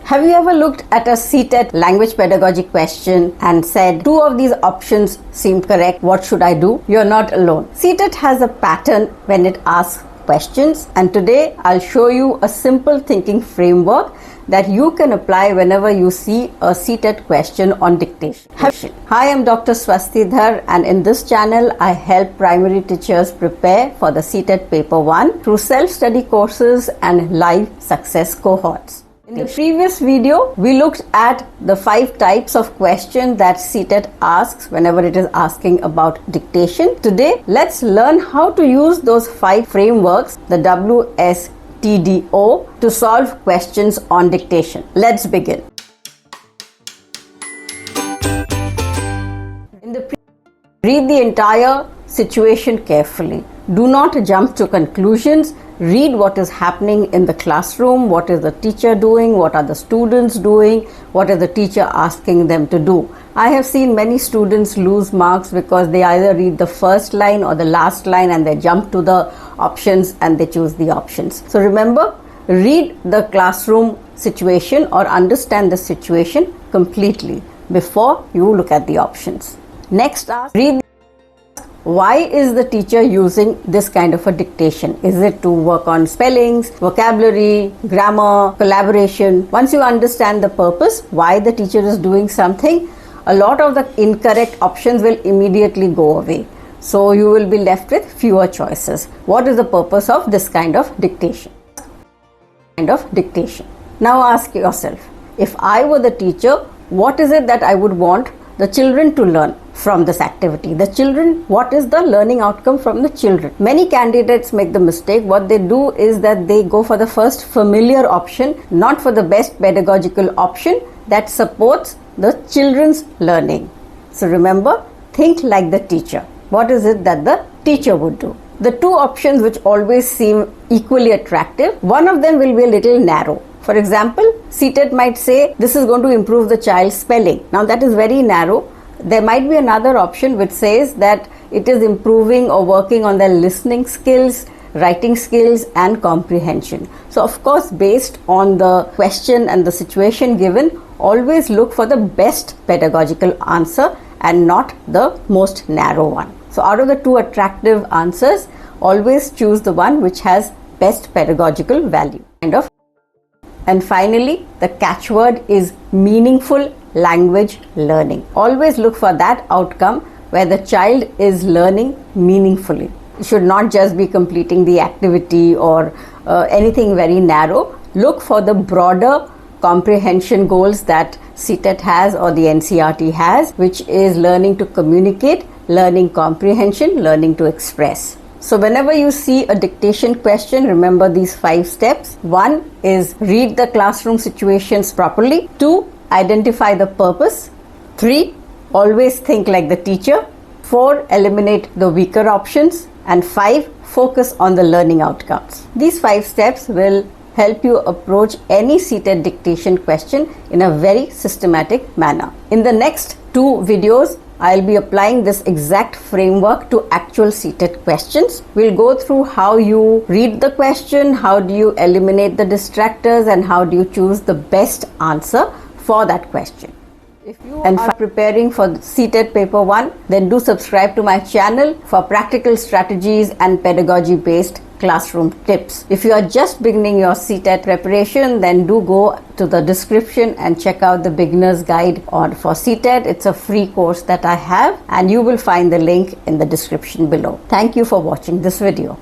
Have you ever looked at a CTET language pedagogy question and said, two of these options seem correct, what should I do? You're not alone. CTET has a pattern when it asks questions, and today I'll show you a simple thinking framework that you can apply whenever you see a CTET question on dictation. Hi, I'm Dr. Swasti Dhar, and in this channel I help primary teachers prepare for the CTET Paper 1 through self-study courses and live success cohorts. In the previous video, we looked at the 5 types of questions that CTET asks whenever it is asking about dictation. Today, let's learn how to use those 5 frameworks, the WSTDO, to solve questions on dictation. Let's begin. Read the entire situation carefully. Do not jump to conclusions. Read what is happening in the classroom, what is the teacher doing, what are the students doing, what is the teacher asking them to do. I have seen many students lose marks because they either read the first line or the last line and they jump to the options and they choose the options. So remember, read the classroom situation or understand the situation completely before you look at the options. Next, read. Why is the teacher using this kind of a dictation? Is it to work on spellings, vocabulary, grammar, collaboration? Once you understand the purpose, why the teacher is doing something, a lot of the incorrect options will immediately go away. So you will be left with fewer choices. What is the purpose of this kind of dictation? Now ask yourself, if I were the teacher, what is it that I would want the children to learn from this activity? What is the learning outcome from the children? Many candidates make the mistake. What they do is that they go for the first familiar option, not for the best pedagogical option that supports the children's learning. So remember, think like the teacher. What is it that the teacher would do? The 2 options which always seem equally attractive, one of them will be a little narrow. For example, CTET might say this is going to improve the child's spelling. Now that is very narrow. There might be another option which says that it is improving or working on their listening skills, writing skills and comprehension. So of course, based on the question and the situation given, always look for the best pedagogical answer and not the most narrow one. So out of the 2 attractive answers, always choose the one which has best pedagogical value. And finally, the catchword is meaningful language learning. Always look for that outcome where the child is learning meaningfully. It should not just be completing the activity or anything very narrow. Look for the broader comprehension goals that CTET has or the NCERT has, which is learning to communicate, learning comprehension, learning to express. So whenever you see a dictation question, remember these 5 steps. 1 is read the classroom situations properly. 2, identify the purpose. 3, always think like the teacher. 4, eliminate the weaker options. And 5, focus on the learning outcomes. These 5 steps will help you approach any CTET dictation question in a very systematic manner. In the next 2 videos, I'll be applying this exact framework to actual CTET questions. We'll go through how you read the question, how do you eliminate the distractors, and how do you choose the best answer for that question. If you are preparing for CTET Paper 1, then do subscribe to my channel for practical strategies and pedagogy-based classroom tips. If you are just beginning your CTET preparation, then do go to the description and check out the beginner's guide for CTET. It's a free course that I have, and you will find the link in the description below. Thank you for watching this video.